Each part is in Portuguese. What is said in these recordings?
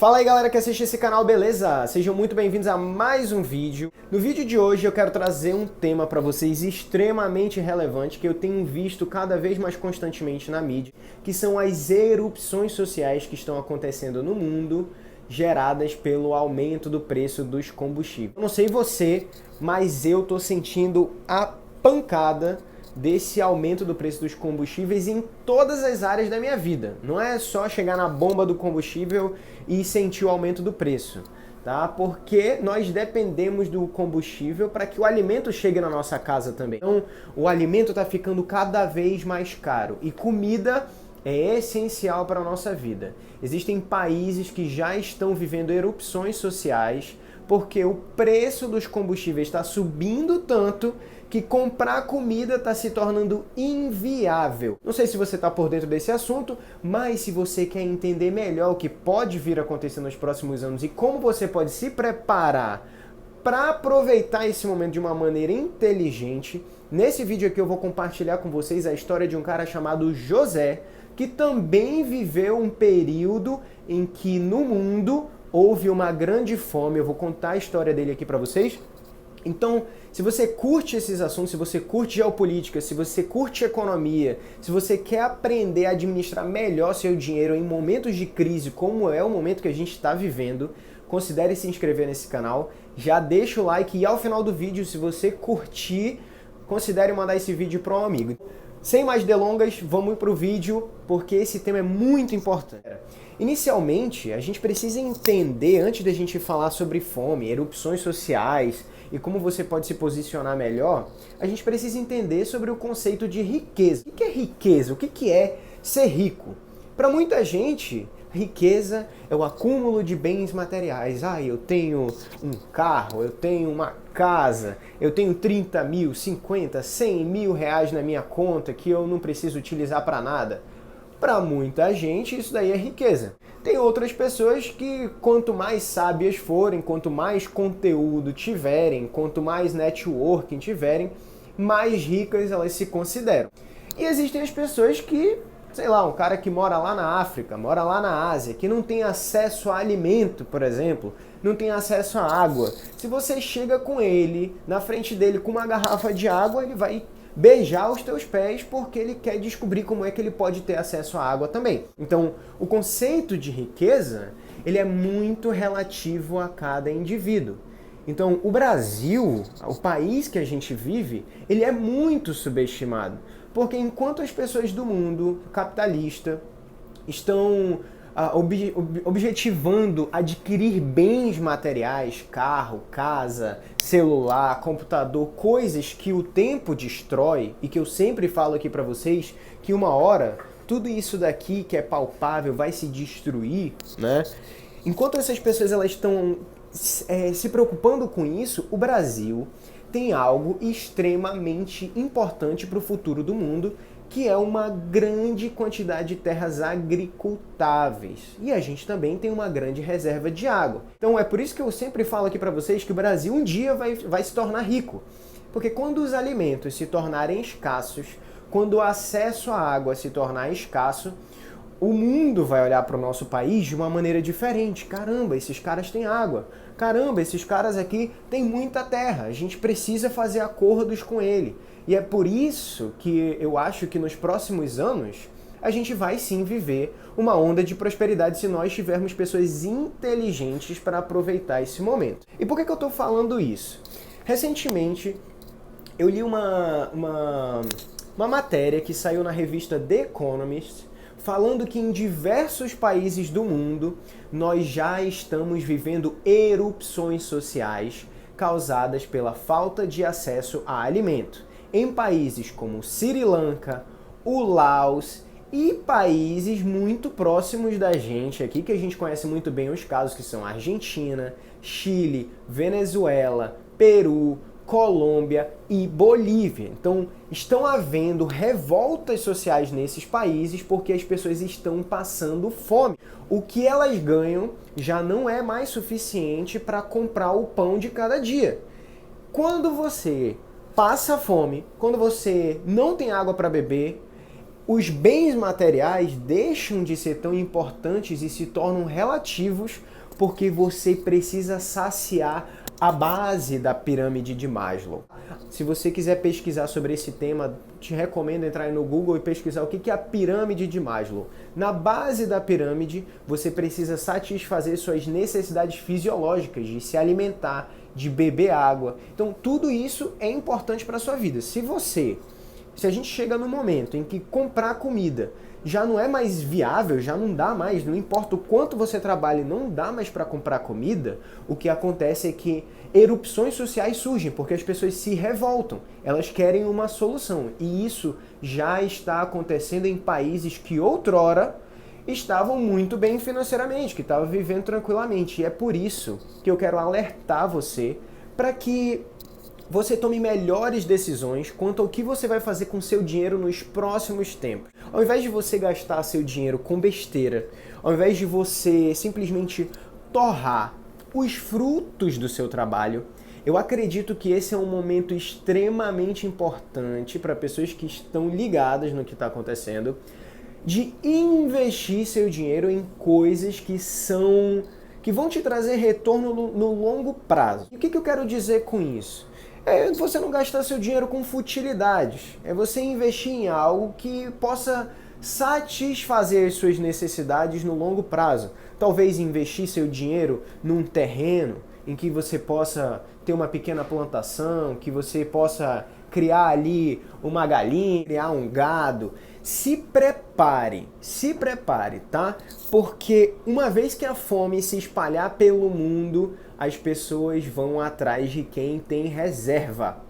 Fala aí galera que assiste esse canal, beleza? Sejam muito bem-vindos a mais um vídeo. No vídeo de hoje eu quero trazer um tema para vocês extremamente relevante que eu tenho visto cada vez mais constantemente na mídia, que são as erupções sociais que estão acontecendo no mundo, geradas pelo aumento do preço dos combustíveis. Eu não sei você, mas eu tô sentindo a pancada desse aumento do preço dos combustíveis em todas as áreas da minha vida. Não é só chegar na bomba do combustível e sentir o aumento do preço, tá? Porque nós dependemos do combustível para que o alimento chegue na nossa casa também. Então, o alimento está ficando cada vez mais caro e comida é essencial para a nossa vida. Existem países que já estão vivendo erupções sociais porque o preço dos combustíveis está subindo tanto que comprar comida está se tornando inviável. Não sei se você está por dentro desse assunto, mas se você quer entender melhor o que pode vir a acontecer nos próximos anos e como você pode se preparar para aproveitar esse momento de uma maneira inteligente, nesse vídeo aqui eu vou compartilhar com vocês a história de um cara chamado José, que também viveu um período em que no mundo houve uma grande fome. Eu vou contar a história dele aqui para vocês. Então, se você curte esses assuntos, se você curte geopolítica, se você curte economia, se você quer aprender a administrar melhor seu dinheiro em momentos de crise, como é o momento que a gente está vivendo, considere se inscrever nesse canal, já deixa o like e ao final do vídeo, se você curtir, considere mandar esse vídeo para um amigo. Sem mais delongas, vamos para o vídeo, porque esse tema é muito importante. Inicialmente, a gente precisa entender, antes da gente falar sobre fome, erupções sociais e como você pode se posicionar melhor, a gente precisa entender sobre o conceito de riqueza. O que é riqueza? O que é ser rico? Para muita gente, riqueza é o acúmulo de bens materiais. Eu tenho um carro, eu tenho uma casa, eu tenho 30 mil, 50, 100 mil reais na minha conta que eu não preciso utilizar para nada. Para muita gente, isso daí é riqueza. Tem outras pessoas que, quanto mais sábias forem, quanto mais conteúdo tiverem, quanto mais networking tiverem, mais ricas elas se consideram. E existem as pessoas que, sei lá, um cara que mora lá na África, mora lá na Ásia, que não tem acesso a alimento, por exemplo, não tem acesso a água. Se você chega com ele, na frente dele com uma garrafa de água, ele vai beijar os teus pés porque ele quer descobrir como é que ele pode ter acesso à água também. Então, o conceito de riqueza, ele é muito relativo a cada indivíduo. Então, o Brasil, o país que a gente vive, ele é muito subestimado. Porque enquanto as pessoas do mundo capitalista estão objetivando adquirir bens materiais, carro, casa, celular, computador, coisas que o tempo destrói e que eu sempre falo aqui para vocês que uma hora tudo isso daqui que é palpável vai se destruir, né? Enquanto essas pessoas elas estão se preocupando com isso, o Brasil tem algo extremamente importante para o futuro do mundo, que é uma grande quantidade de terras agricultáveis. E a gente também tem uma grande reserva de água. Então é por isso que eu sempre falo aqui para vocês que o Brasil um dia vai se tornar rico. Porque quando os alimentos se tornarem escassos, quando o acesso à água se tornar escasso, o mundo vai olhar para o nosso país de uma maneira diferente. Caramba, esses caras têm água. Caramba, esses caras aqui têm muita terra. A gente precisa fazer acordos com ele. E é por isso que eu acho que nos próximos anos a gente vai sim viver uma onda de prosperidade se nós tivermos pessoas inteligentes para aproveitar esse momento. E por que eu estou falando isso? Recentemente eu li uma matéria que saiu na revista The Economist falando que em diversos países do mundo nós já estamos vivendo erupções sociais causadas pela falta de acesso a alimento. Em países como Sri Lanka, o Laos e países muito próximos da gente aqui, que a gente conhece muito bem os casos, que são Argentina, Chile, Venezuela, Peru, Colômbia e Bolívia. Então, estão havendo revoltas sociais nesses países porque as pessoas estão passando fome. O que elas ganham já não é mais suficiente para comprar o pão de cada dia. Quando você passa fome, quando você não tem água para beber, os bens materiais deixam de ser tão importantes e se tornam relativos porque você precisa saciar a base da pirâmide de Maslow. Se você quiser pesquisar sobre esse tema, te recomendo entrar aí no Google e pesquisar o que é a pirâmide de Maslow. Na base da pirâmide, você precisa satisfazer suas necessidades fisiológicas de se alimentar, de beber água. Então, tudo isso é importante para a sua vida. Se a gente chega no momento em que comprar comida já não é mais viável, já não dá mais, não importa o quanto você trabalhe, não dá mais para comprar comida, o que acontece é que erupções sociais surgem, porque as pessoas se revoltam, elas querem uma solução. E isso já está acontecendo em países que outrora estavam muito bem financeiramente, que estavam vivendo tranquilamente. E é por isso que eu quero alertar você para que você tome melhores decisões quanto ao que você vai fazer com seu dinheiro nos próximos tempos. Ao invés de você gastar seu dinheiro com besteira, ao invés de você simplesmente torrar os frutos do seu trabalho, eu acredito que esse é um momento extremamente importante para pessoas que estão ligadas no que está acontecendo, de investir seu dinheiro em coisas que vão te trazer retorno no longo prazo. E o que eu quero dizer com isso? É você não gastar seu dinheiro com futilidades. É você investir em algo que possa satisfazer as suas necessidades no longo prazo. Talvez investir seu dinheiro num terreno em que você possa ter uma pequena plantação, que você possa criar ali uma galinha, criar um gado. Se prepare, tá? Porque uma vez que a fome se espalhar pelo mundo, as pessoas vão atrás de quem tem reserva.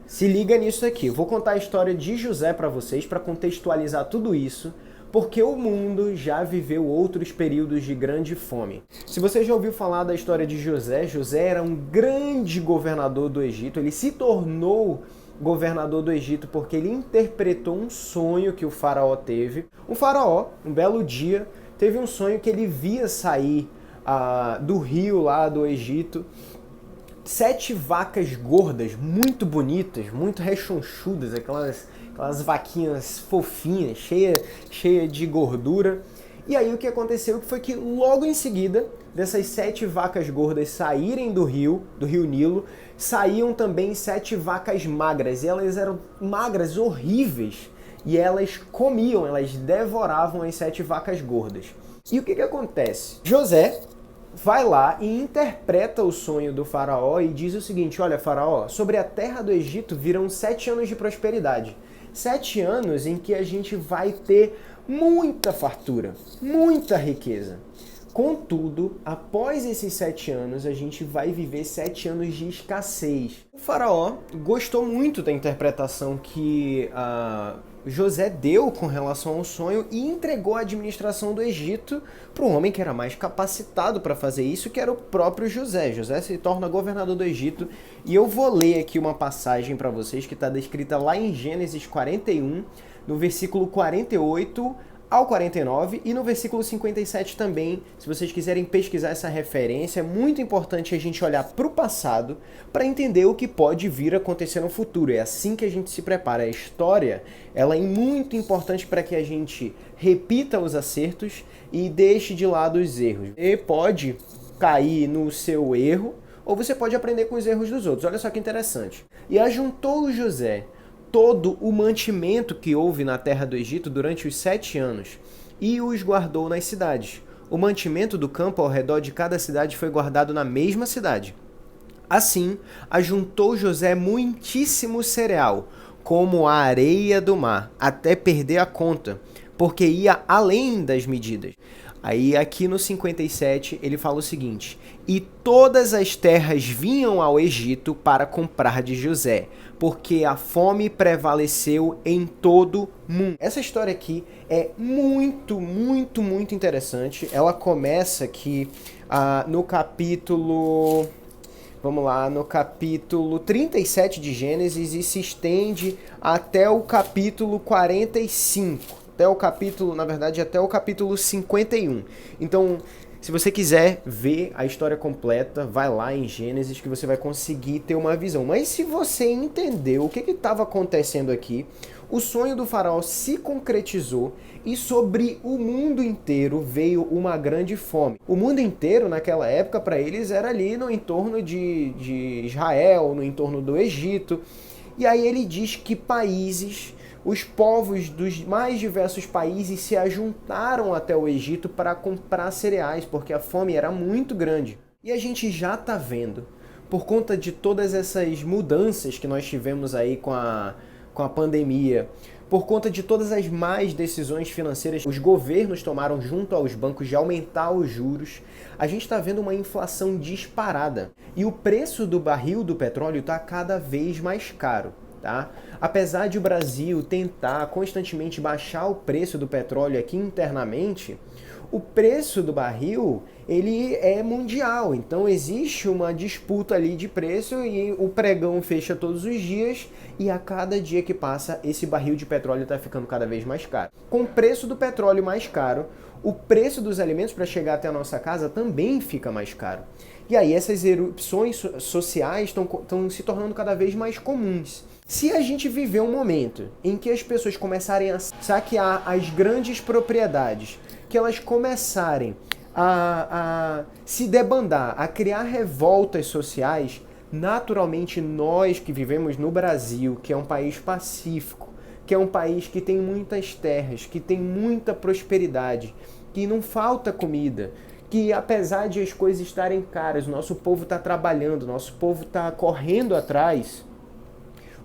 Se liga nisso aqui. Eu vou contar a história de José para vocês, para contextualizar tudo isso, porque o mundo já viveu outros períodos de grande fome. Se você já ouviu falar da história de José, José era um grande governador do Egito. Ele se tornou governador do Egito porque ele interpretou um sonho que o faraó teve. O faraó, um belo dia, teve um sonho que ele via sair do rio lá do Egito 7 vacas gordas, muito bonitas, muito rechonchudas, aquelas vaquinhas fofinhas, cheia de gordura. E aí o que aconteceu foi que logo em seguida, dessas 7 vacas gordas saírem do rio Nilo, saíam também 7 vacas magras. E elas eram magras, horríveis. E elas comiam, elas devoravam as 7 vacas gordas. E o que acontece? José vai lá e interpreta o sonho do faraó e diz o seguinte: olha, faraó, sobre a terra do Egito virão 7 anos de prosperidade. 7 anos em que a gente vai ter muita fartura, muita riqueza. Contudo, após esses 7 anos, a gente vai viver 7 anos de escassez. O faraó gostou muito da interpretação que José deu com relação ao sonho e entregou a administração do Egito para um homem que era mais capacitado para fazer isso, que era o próprio José. José se torna governador do Egito e eu vou ler aqui uma passagem para vocês que está descrita lá em Gênesis 41, no versículo 48 ao 49 e no versículo 57 também. Se vocês quiserem pesquisar essa referência, é muito importante a gente olhar para o passado para entender o que pode vir a acontecer no futuro. É assim que a gente se prepara. A história, ela é muito importante para que a gente repita os acertos e deixe de lado os erros. Você pode cair no seu erro ou você pode aprender com os erros dos outros. Olha só que interessante. E ajuntou José todo o mantimento que houve na terra do Egito durante os 7 anos e os guardou nas cidades. O mantimento do campo ao redor de cada cidade foi guardado na mesma cidade. Assim, ajuntou José muitíssimo cereal, como a areia do mar, até perder a conta, porque ia além das medidas. Aí aqui no 57 ele fala o seguinte: e todas as terras vinham ao Egito para comprar de José, porque a fome prevaleceu em todo o mundo. Essa história aqui é muito interessante. Ela começa aqui no capítulo... Vamos lá, no capítulo 37 de Gênesis e se estende até o capítulo 45. Até o capítulo, na verdade, até o capítulo 51. Então, se você quiser ver a história completa, vai lá em Gênesis que você vai conseguir ter uma visão. Mas se você entendeu o que estava acontecendo aqui, O sonho do faraó se concretizou e sobre o mundo inteiro veio uma grande fome. O mundo inteiro, naquela época, para eles era ali no entorno de Israel, no entorno do Egito. E aí ele diz que países, os povos dos mais diversos países se ajuntaram até o Egito para comprar cereais, porque a fome era muito grande. E a gente já está vendo, por conta de todas essas mudanças que nós tivemos aí com a pandemia, por conta de todas as más decisões financeiras que os governos tomaram junto aos bancos de aumentar os juros, a gente está vendo uma inflação disparada. E o preço do barril do petróleo está cada vez mais caro. Tá? Apesar de o Brasil tentar constantemente baixar o preço do petróleo aqui internamente, o preço do barril ele é mundial, então existe uma disputa ali de preço e o pregão fecha todos os dias e a cada dia que passa esse barril de petróleo está ficando cada vez mais caro. Com o preço do petróleo mais caro, o preço dos alimentos para chegar até a nossa casa também fica mais caro. E aí essas erupções sociais estão se tornando cada vez mais comuns. Se a gente viver um momento em que as pessoas começarem a saquear as grandes propriedades, que elas começarem a se debandar, a criar revoltas sociais, naturalmente nós que vivemos no Brasil, que é um país pacífico, que é um país que tem muitas terras, que tem muita prosperidade, que não falta comida, que apesar de as coisas estarem caras, o nosso povo está trabalhando, o nosso povo está correndo atrás,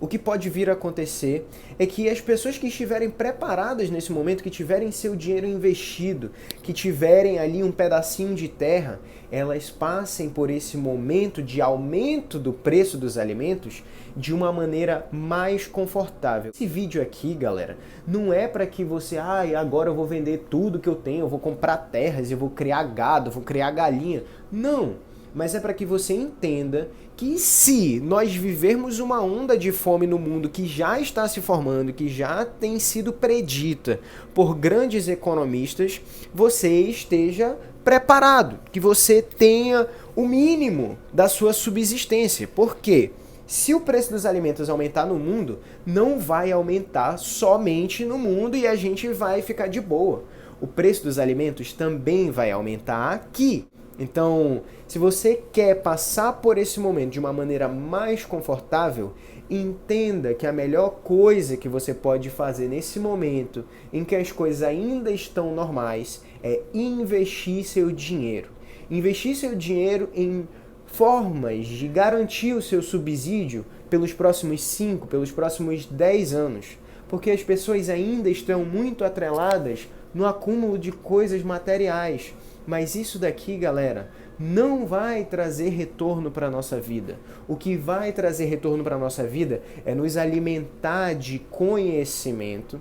o que pode vir a acontecer é que as pessoas que estiverem preparadas nesse momento, que tiverem seu dinheiro investido, que tiverem ali um pedacinho de terra, elas passem por esse momento de aumento do preço dos alimentos de uma maneira mais confortável. Esse vídeo aqui, galera, não é para que você, agora eu vou vender tudo que eu tenho, eu vou comprar terras, eu vou criar gado, eu vou criar galinha. Não! Mas é para que você entenda que se nós vivermos uma onda de fome no mundo que já está se formando, que já tem sido predita por grandes economistas, você esteja preparado, que você tenha o mínimo da sua subsistência. Por quê? Se o preço dos alimentos aumentar no mundo, não vai aumentar somente no mundo e a gente vai ficar de boa. O preço dos alimentos também vai aumentar aqui. Então, se você quer passar por esse momento de uma maneira mais confortável, entenda que a melhor coisa que você pode fazer nesse momento em que as coisas ainda estão normais é investir seu dinheiro. Investir seu dinheiro em formas de garantir o seu subsídio pelos próximos 5, pelos próximos 10 anos. Porque as pessoas ainda estão muito atreladas no acúmulo de coisas materiais. Mas isso daqui, galera, não vai trazer retorno para a nossa vida. O que vai trazer retorno para a nossa vida é nos alimentar de conhecimento,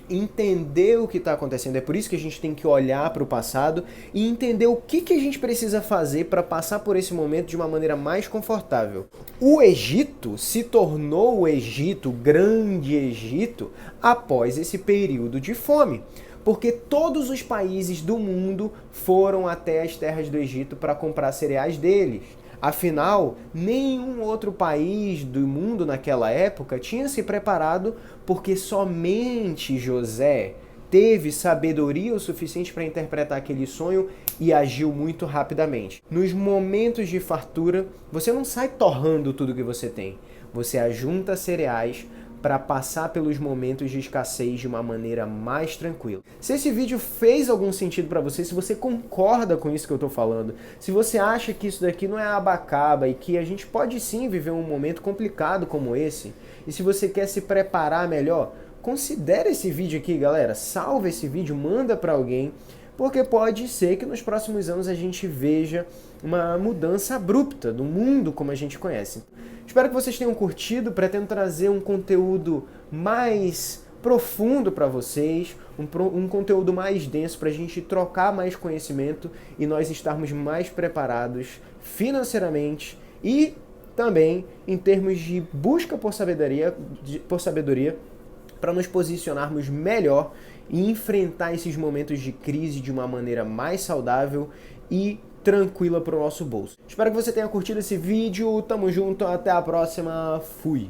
entender o que está acontecendo. É por isso que a gente tem que olhar para o passado e entender o que a gente precisa fazer para passar por esse momento de uma maneira mais confortável. O Egito se tornou o Egito, o grande Egito, após esse período de fome. Porque todos os países do mundo foram até as terras do Egito para comprar cereais deles. Afinal, nenhum outro país do mundo naquela época tinha se preparado, porque somente José teve sabedoria o suficiente para interpretar aquele sonho e agiu muito rapidamente. Nos momentos de fartura, você não sai torrando tudo que você tem. Você ajunta cereais para passar pelos momentos de escassez de uma maneira mais tranquila. Se esse vídeo fez algum sentido para você, se você concorda com isso que eu estou falando, se você acha que isso daqui não é abacaba e que a gente pode sim viver um momento complicado como esse, e se você quer se preparar melhor, considere esse vídeo aqui, galera. Salva esse vídeo, manda para alguém, porque pode ser que nos próximos anos a gente veja uma mudança abrupta do mundo como a gente conhece. Espero que vocês tenham curtido, pretendo trazer um conteúdo mais profundo para vocês, um conteúdo mais denso para a gente trocar mais conhecimento e nós estarmos mais preparados financeiramente e também em termos de busca por sabedoria para nos posicionarmos melhor e enfrentar esses momentos de crise de uma maneira mais saudável e tranquila para o nosso bolso. Espero que você tenha curtido esse vídeo, tamo junto, até a próxima, fui!